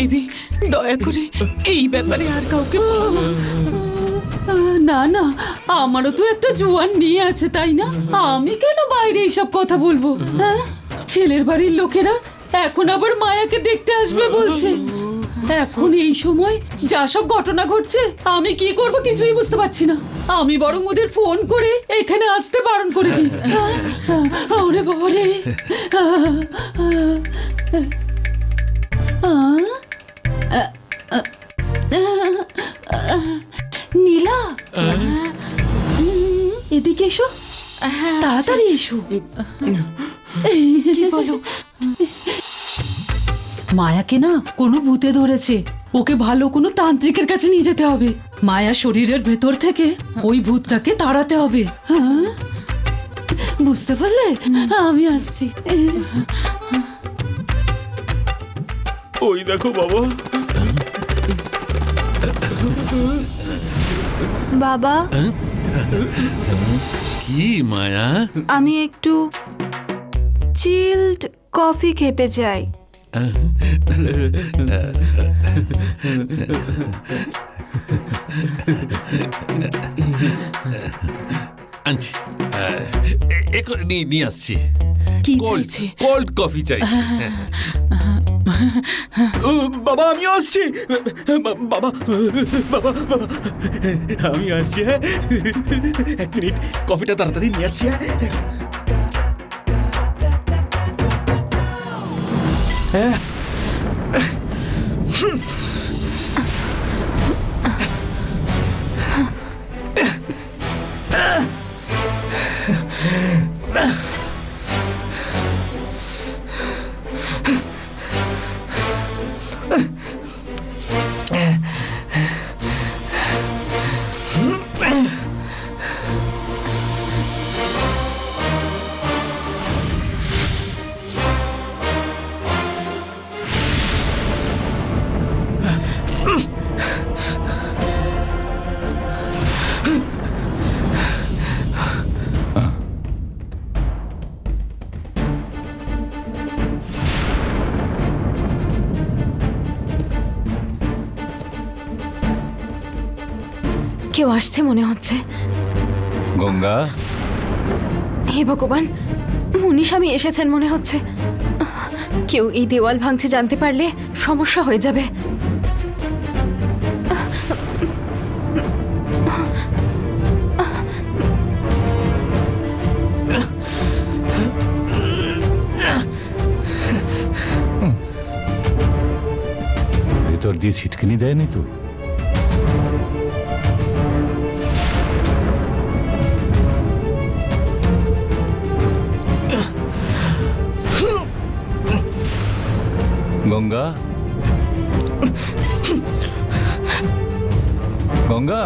দেবী, দয়া করে এই ব্যাপারে আর কাউকে বলো না। না না, আমারও তো একটা জোয়ান মেয়ে আছে, তাই না? আমি কেন বাইরে এইসব কথা বলবো? হ্যাঁ, ছেলের বাড়ির লোকেরা এখন আবার মায়াকে দেখতে আসবে বলছে। এখন এই সময় যা সব ঘটনা ঘটছে, আমি কি করব কিছুই বুঝতে পারছি না। আমি বরং ওদের ফোন করে এখানে আসতে বারণ করে দিই। ওরে বাবা রে! নীলা, এদিকে এসো, তাড়াতাড়ি এসো। কি বলো? মায়াকে না কোনো ভূতে ধরেছে, ওকে ভালো কোনো তান্ত্রিকের কাছে নিয়ে যেতে হবে। মায়া শরীরের ভেতর থেকে ওই ভূতটাকে তাড়াতে হবে। হ্যাঁ, বুঝতে পারলে? আমি আসছি। ওই দেখো বাবা। বাবা, কি মায়া? আমি একটু চিল্ড কফি খেতে চাই। আনছি, নিয়ে আসছি। কি চাইছে? কোল্ড কফি চাইছি। বাবা আমি আসছি। বাবা বাবা বাবা আমি আসছি। হ্যাঁ, এক মিনিট, কফিটা তাড়াতাড়ি নিয়ে আসছি। হ্যাঁ, কেউ আসছে মনে হচ্ছে। গঙ্গা, হে ভগবান, মুনিস্বামী এসেছেন মনে হচ্ছে। কেউ এই দেওয়াল ভাঙছে জানতে পারলে সমস্যা হয়ে যাবে। ভেতর দিয়ে ছিটকিনি দেয়নি তো? গঙ্গা, গঙ্গা,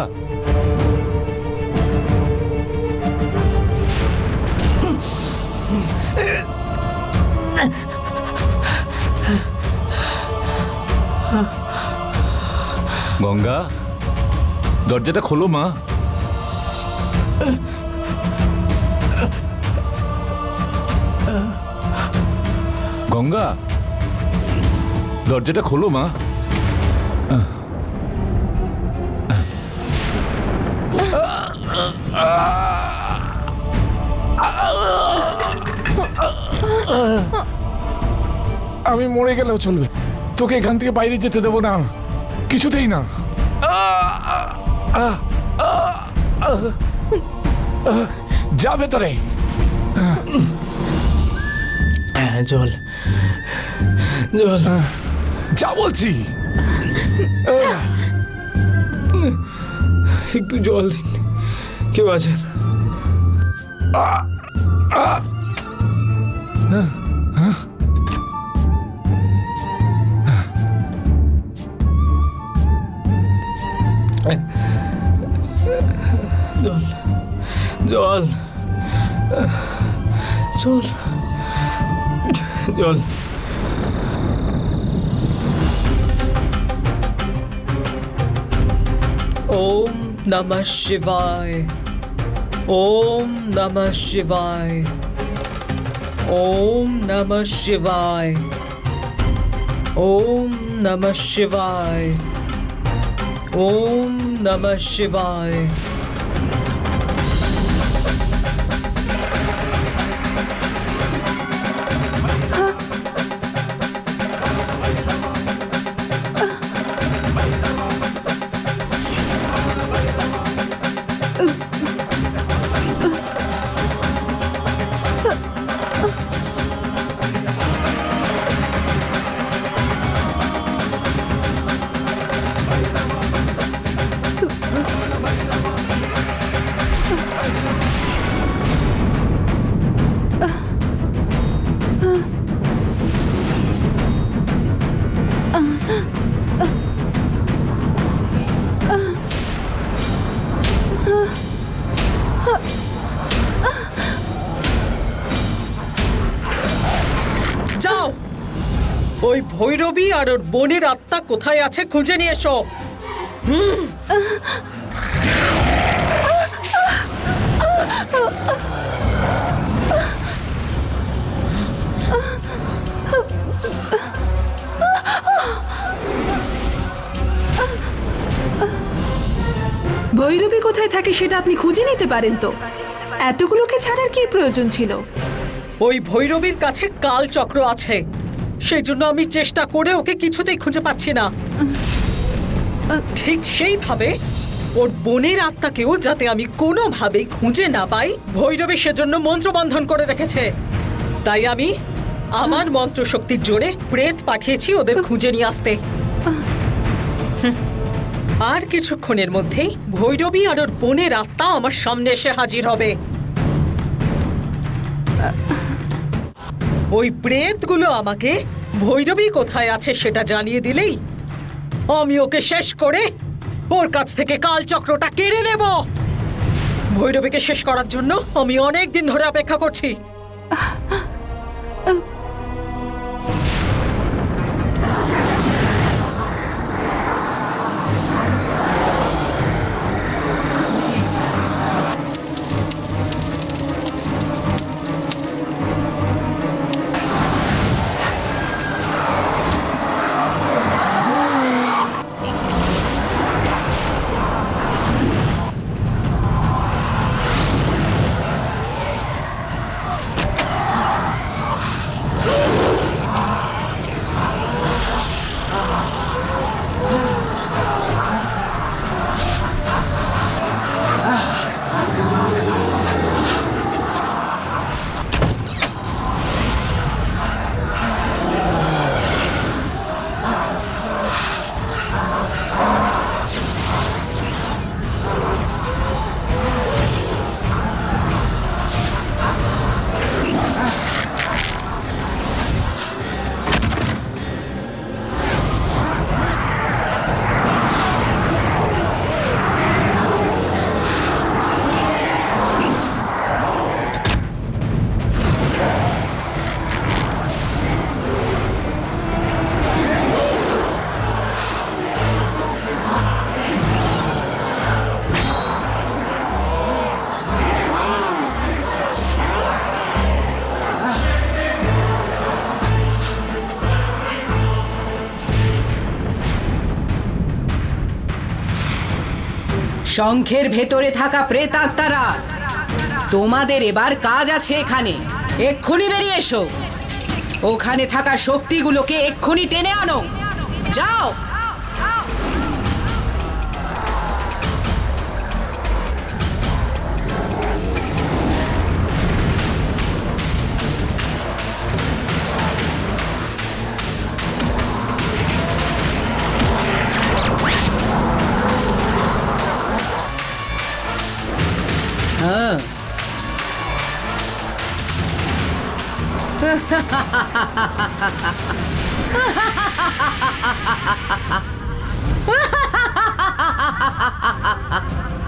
গঙ্গা, দরজাটা খোলো মা। গঙ্গা, দরজাটা খোলো মা। আমি মরে গেলেও চলবে, তোকে এখান থেকে বাইরে যেতে দেবো না, কিছুতেই না। যা ভেতরে। জল জল, যা বলছি। একটু জল দিন, কেউ আছেন? জল জল জল জল। ओम नमः शिवाय, ओम नमः शिवाय, ओम नमः शिवाय, ओम নমঃ শিবায়। ওম নমঃ শিবায়। যাও, ওই ভৈরবী আর ওর বোনের আত্মা কোথায় আছে খুঁজে নিয়ে এসো। ভৈরবী কোথায় থাকে সেটা আপনি খুঁজে নিতে পারেন তো। এতগুলোকে ছাড়ার কি প্রয়োজন ছিল? ওই ভৈরবীর কাছে কাল চক্র আছে, সেই জন্য আমি চেষ্টা করে ওকে কিছুতেই খুঁজে পাচ্ছি না। ঠিক সেইভাবে ওর বোনের আত্মাকেও যাতে আমি কোনোভাবেই খুঁজে না পাই, ভৈরবী সেজন্য মন্ত্রবন্ধন করে রেখেছে। তাই আমি আমার মন্ত্র শক্তির জোরে প্রেত পাঠিয়েছি ওদের খুঁজে নিয়ে আসতে। আর কিছুক্ষণের মধ্যেই ভৈরবী আর ওর বোনের আত্মা আমার সামনে এসে হাজির হবে। ওই প্রেতগুলো আমাকে ভৈরবী কোথায় আছে সেটা জানিয়ে দিলেই আমি ওকে শেষ করে ওর কাছ থেকে কালচক্রটা কেড়ে নেব। ভৈরবীকে শেষ করার জন্য আমি অনেক দিন ধরে অপেক্ষা করছি। শঙ্খের ভেতরে থাকা প্রেতাত্মারা, তোমাদের এবার কাজ আছে এখানে। এক্ষুনি বেরিয়ে এসো। ওখানে থাকা শক্তিগুলোকে এক্ষুনি টেনে আনো। যাও।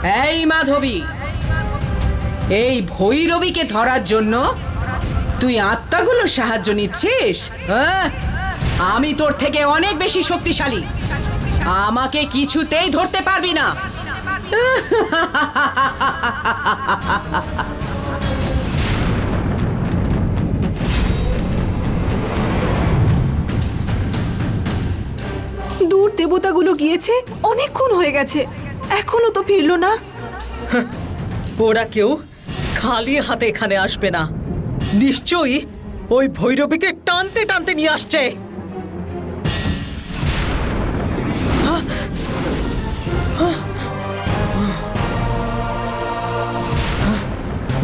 হ্যাঁ, এই মাধবী, এই ভৈরবীকে ধরার জন্য তুই আত্মাগুলোর সাহায্য নিচ্ছিস? হ্যাঁ, আমি তোর থেকে অনেক বেশি শক্তিশালী। আমাকে কিছুতেই ধরতে পারবি না। দূর দেবতাগুলো গিয়েছে, অনেকক্ষণ হয়ে গেছে, এখনো তো ফিরলো না। ওরা কেউ খালি হাতে এখানে আসবে না, নিশ্চয়ই ওই ভৈরবীকে টানতে টানতে নিয়ে আসছে।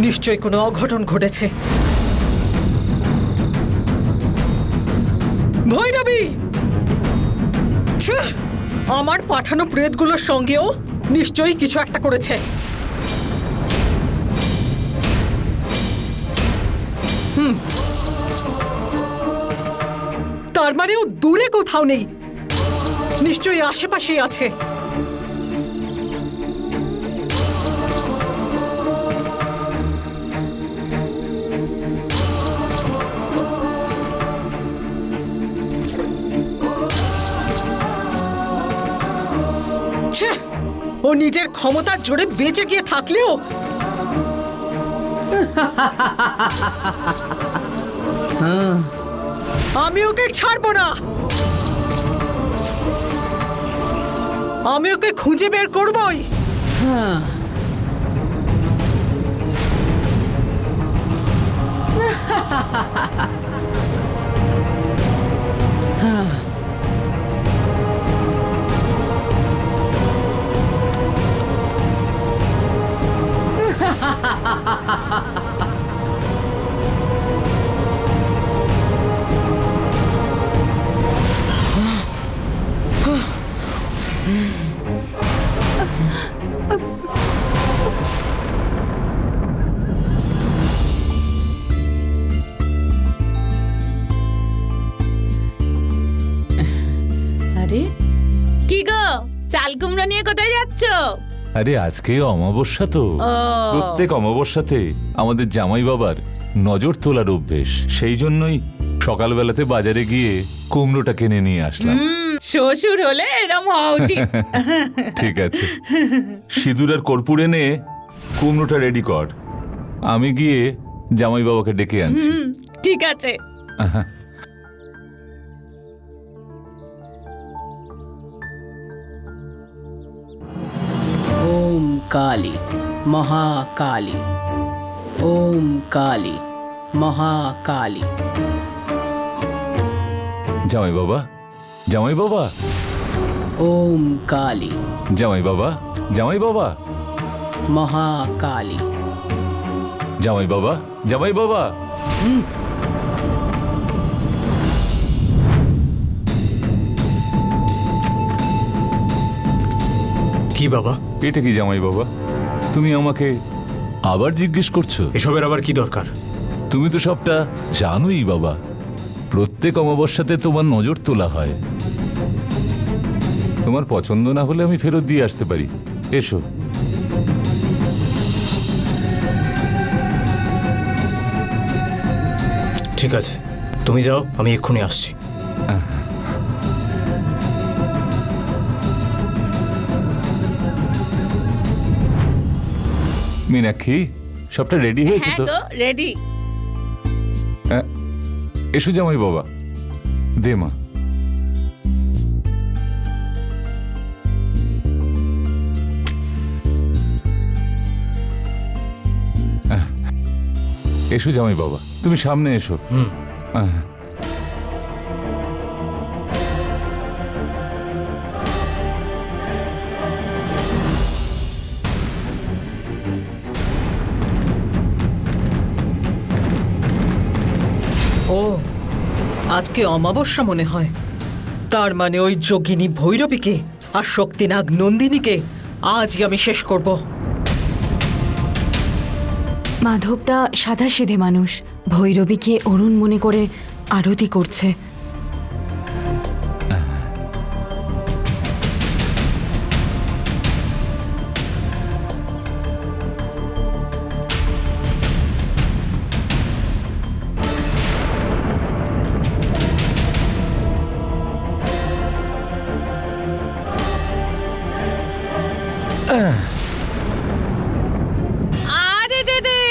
নিশ্চয়ই কোনো অঘটন ঘটেছে। ভৈরবী, ছ্যাঃ! আমার পাঠানো প্রেতগুলোর সঙ্গেও নিশ্চয়ই কিছু একটা করেছে। তার মানে ও দূরে কোথাও নেই, নিশ্চয়ই আশেপাশেই আছে। ছ্যাঃ! ও নিজের ক্ষমতার জোরে বেঁচে গিয়ে থাকলেও আমি ওকে ছাড়বো না। আমি ওকে খুঁজে বের করবই। আরে কি গো, চাল কুমড়ো নিয়ে কোথায় যাচ্ছ? আরে আজকে অমাবস্যা তো, প্রত্যেক অমাবস্যাতে আমাদের জামাই বাবার নজর তোলার অভ্যেস, সেই জন্যই সকালবেলাতে বাজারে গিয়ে কুমড়োটা কিনে নিয়ে আসলাম। শ্বশুর হলে এরম হওয়া উচিত। ঠিক আছে, সিঁদুর আর কর্পূর এনে কুমড়োটা রেডি কর, আমি গিয়ে জামাই বাবাকে ডেকে আনছি। ঠিক আছে। ओम काली महाकाली, ओम काली महाकाली। জামাই বাবা, জামাই বাবা, ओम काली জামাই বাবা, জামাই বাবা, महाकाली। জামাই বাবা, জামাই বাবা। কি বাবা? এটা কি জামাই বাবা, তুমি আমাকে আবার জিজ্ঞেস করছো? এসবের আবার কি দরকার? তুমি তো সবটা জানোই বাবা, প্রত্যেক অমাবস্যাতে তোমার নজর তোলা হয়। তোমার পছন্দ না হলে আমি ফেরত দিয়ে আসতে পারি, এসো। ঠিক আছে, তুমি যাও, আমি এক্ষুনি আসছি। মীনাক্ষী, সবটা রেডি হয়েছে হ্যাঁ তো? গো, রেডি। হ্যাঁ, এসো জামাই বাবা, দে মা। এসো জামাই বাবা, তুমি সামনে এসো। আহ, ও, আজকে অমাবস্যা মনে হয়। তার মানে ওই যোগিনী ভৈরবীকে আর শক্তিনাগ নন্দিনীকে আজই আমি শেষ করব। মাধবদা সাধাসিধে মানুষ, ভৈরবীকে অরুণ মনে করে আরতি করছে। আরে রে রে,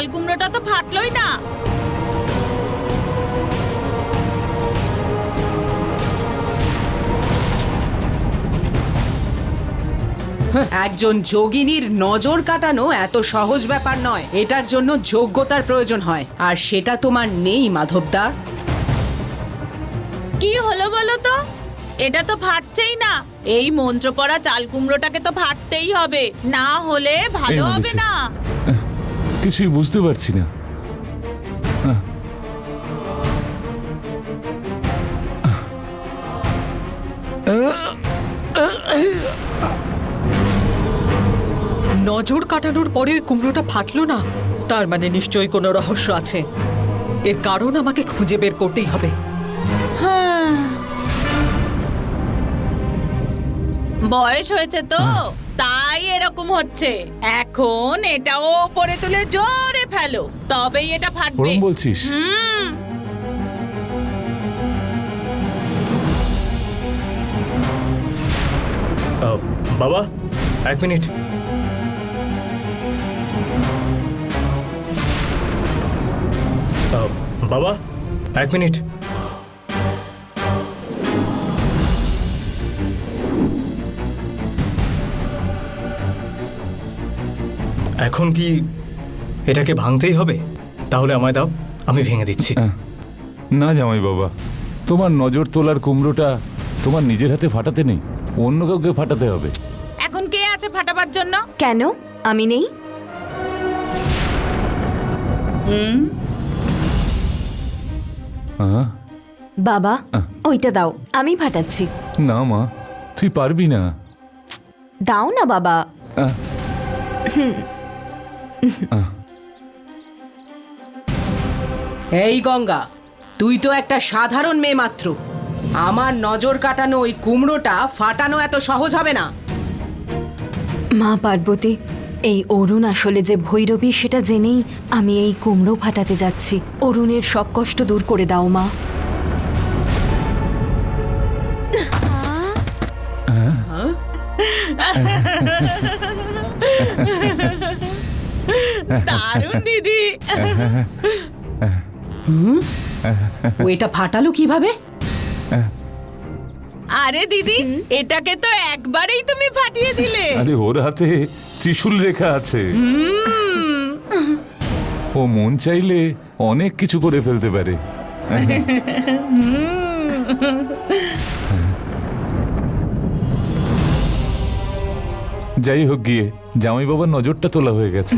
চাল কুমড়োটা তো ফাটলোই না। একজন যোগিনীর নজর কাটানো এত সহজ ব্যাপার নয়, এটার জন্য যোগ্যতার প্রয়োজন হয়, আর সেটা তোমার নেই মাধবদা। কি হলো বলো তো? এটা তো ফাটছেই না। এই মন্ত্র পড়া চাল কুমড়োটাকে তো ফাটতেই হবে, না হলে ভালো এই হবে হয়েছে। না। কিছুই বুঝতে পারছি না। নজর কাটানোর পরে ওই কুমড়োটা ফাটলো না, তার মানে নিশ্চয়ই কোনো রহস্য আছে। এর কারণ আমাকে খুঁজে বের করতেই হবে। বয়স হয়েছে তো, তাই এরকম হচ্ছে। এখন এটাও উপরে তুলে জোরে ফেলো, তবেই এটা ফাটবে। ওরম বলছিস? হুম। বাবা, এক মিনিট। বাবা, এক মিনিট। এখন কি এটাকে ভাঙতেই হবে? তাহলে আমায় দাও, আমি ভেঙে দিচ্ছি। না জামাই বাবা, তোমার নজর তোলার কুমড়োটা তোমার নিজের হাতে ফাটাতে নেই, অন্য কাউকে ফাটাতে হবে। এখন কে আছে ফাটাবার জন্য? কেন আমি নেই? হ্যাঁ? বাবা ওইটা দাও, আমি ফাটাচ্ছি। না মা, তুই পারবি না। দাও না বাবা। আহ, এই গঙ্গা, তুই তো একটা সাধারণ মেয়ে মাত্র। আমার নজর কাটানো ওই কুমড়োটা ফাটানো এত সহজ হবে না। মা পার্বতী, এই অরুণ আসলে যে ভৈরবী সেটা জেনেই আমি এই কুমড়ো ফাটাতে যাচ্ছি। অরুণের সব কষ্ট দূর করে দাও মা। দারুণ দিদি। ও এটা ফাটালো কিভাবে? আরে দিদি, এটাকে তো একবারেই তুমি ফাটিয়ে দিলে। আরে ওর হাতে ত্রিশূল রেখা আছে, ও মন চাইলে অনেক কিছু করে ফেলতে পারে। যাই হোক গিয়ে জামাই বাবার নজরটা তোলা হয়ে গেছে।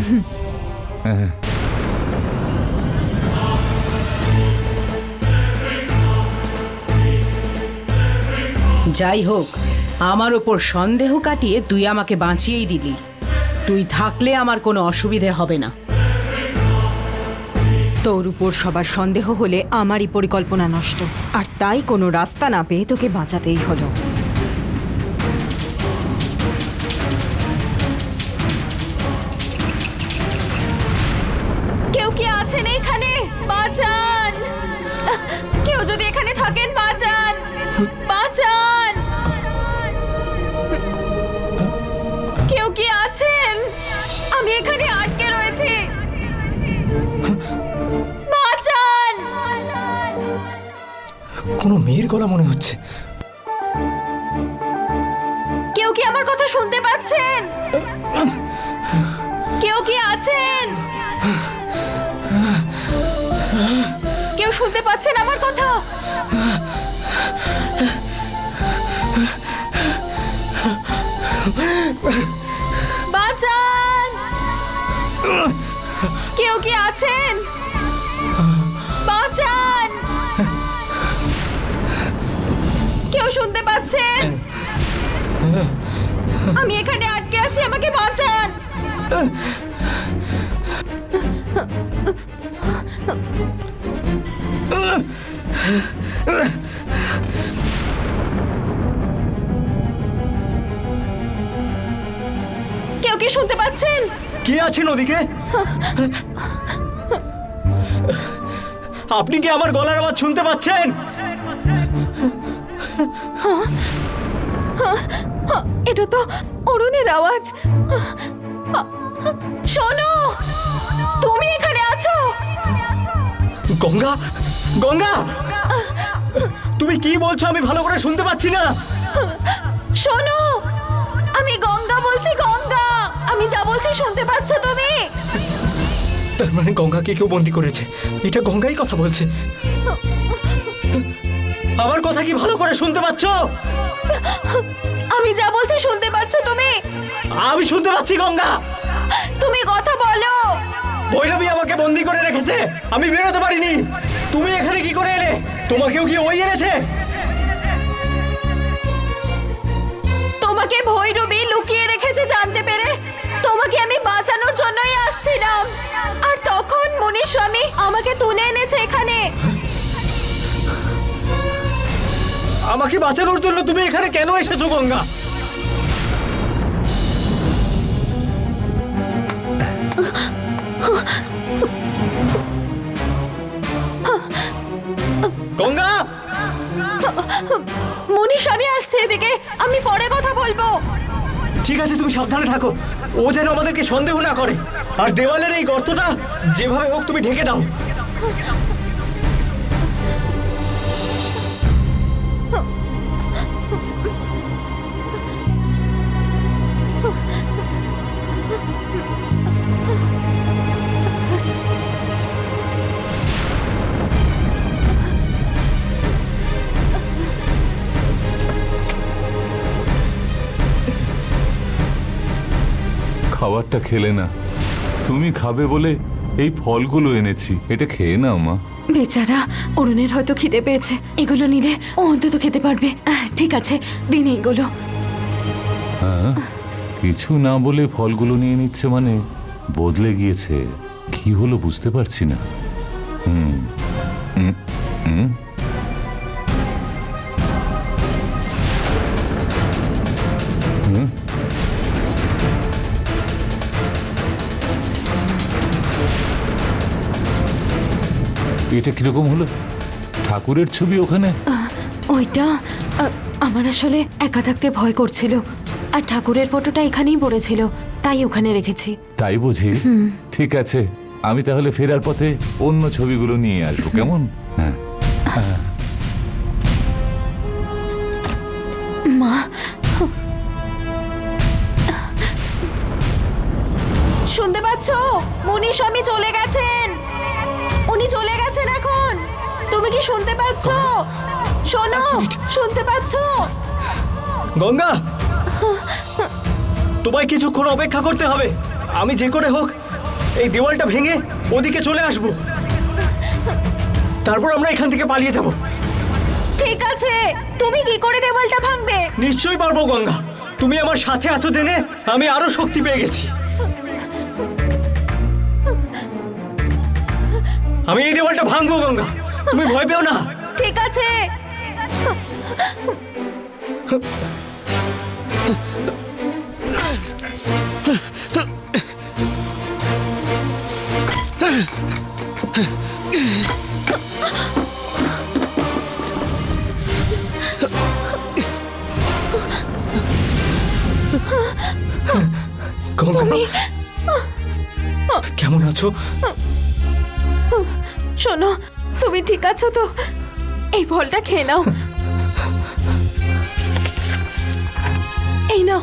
যাই হোক, আমার ওপর সন্দেহ কাটিয়ে তুই আমাকে বাঁচিয়েই দিলি। তুই থাকলে আমার কোনো অসুবিধে হবে না। তোর উপর সবার সন্দেহ হলে আমারই পরিকল্পনা নষ্ট, আর তাই কোনো রাস্তা না পেয়ে তোকে বাঁচাতেই হলো। কেউ কি আছেন এখানে? বাঁচান! কেউ যদি এখানে থাকেন, বাঁচান! বাঁচান! কেউ কি আছেন? আমি এখানে আটকে রয়েছি। বাঁচান! কোনো মেয়ের গলা মনে হচ্ছে। কেউ কি আমার কথা শুনতে পাচ্ছেন? কেউ কি আছেন? কেউ শুনতে পাচ্ছেন আমার কথা? বাঁচান! কেউ কি আছেন? বাঁচান! কেউ শুনতে পাচ্ছেন? আমি এখানে আটকে আছি, আমাকে বাঁচান! কেউ কি শুনতে পাচ্ছেন? কে আছেন ওদিকে? আপনি কি আমার গলার আওয়াজ শুনতে পাচ্ছেন? এটা তো অরুণের আওয়াজ। শোনো, তুমি এখানে গঙ্গা, গঙ্গা, তুমি কি বলছো আমি ভালো করে শুনতে পাচ্ছি না। শোনো, আমি গঙ্গা বলছি, গঙ্গা। আমি যা বলছি শুনতে পাচ্ছ তুমি? তার মানে গঙ্গাকে কেউ বন্দি করেছে। এটা গঙ্গাই কথা বলছে। আমার কথা কি ভালো করে শুনতে পাচ্ছ? আমি যা বলছি শুনতে পাচ্ছ তুমি? আমি শুনতে পাচ্ছি গঙ্গা। তুমি কথা বলো। ভৈরবী আমাকে বন্দি করে রেখেছে, আমি বেরোতে পারিনি। তুমি এখানে কি করে এলে? তোমাকেও কি ওই এনেছে? তোমাকে ভৈরবী লুকিয়ে রেখেছে জানতে পেরে তোমাকে আমি বাঁচানোর জন্যই আসছিলাম, আর তখন মুনি স্বামী আমাকে তুলে এনেছে এখানে। আমাকে বাঁচানোর জন্য তুমি এখানে কেন এসেছো গঙ্গা? গঙ্গা, মুনি স্বামী আসছে এদিকে, আমি পরে কথা বলবো। ঠিক আছে তুমি সাবধানে থাকো, ও যেন আমাদেরকে সন্দেহ না করে। আর দেওয়ালের এই গর্তটা যেভাবে হোক তুমি ঢেকে দাও। খাবারটা খেলে না, তুমি খাবে বলে এই ফলগুলো এনেছি, এটা খেয়ে নাও মা। বেচারা অরুণের হয়তো খিদে পেয়েছে, এগুলো নিলে ও অন্তত খেতে পারবে। ঠিক আছে, দিন এগুলো। হ্যাঁ, কিছু না বলে ফলগুলো নিয়ে নিচ্ছে মানে বদলে গিয়েছে। কি হলো বুঝতে পারছি না। হুম হুম হুম হুম। এটা কিরকম হলো? ঠাকুরের ছবি ওখানে? ওইটা আমার আসলে একা থাকতে ভয় করছিল, আর ঠাকুরের ফটোটা এখানেই পড়েছিল, তাই ওখানে রেখেছি। তাই বুঝি? ঠিক আছে, আমি তাহলে ফেরার পথে অন্য ছবিগুলো নিয়ে আসবো, কেমন? হ্যাঁ। মা, শুনতে পাচ্ছ? মুনি স্বামী চলে গেছেন, উনি চলে গেছেন এখন। তুমি কি শুনতে পাচ্ছ? শোনো, শুনতে পাচ্ছ? গঙ্গা, তোমায় কিছুক্ষণ অপেক্ষা করতে হবে। আমি যে করে হোক এই দেওয়ালটা ভেঙে ওদিকে চলে আসব, তারপর আমরা এখান থেকে পালিয়ে যাব। ঠিক আছে, তুমি কি করে দেওয়ালটা ভাঙবে? নিশ্চয়ই পারবো গঙ্গা, তুমি আমার সাথে আছো জেনে আমি আরো শক্তি পেয়ে গেছি। আমি এই দেওয়ালটা ভাঙবো গঙ্গা, তুমি ভয় পেও না। ঠিক আছে। গঙ্গা, কেমন আছো? শোনো, তুমি ঠিক আছো তো? এই ফলটা খেয়ে নাও। এই নাও।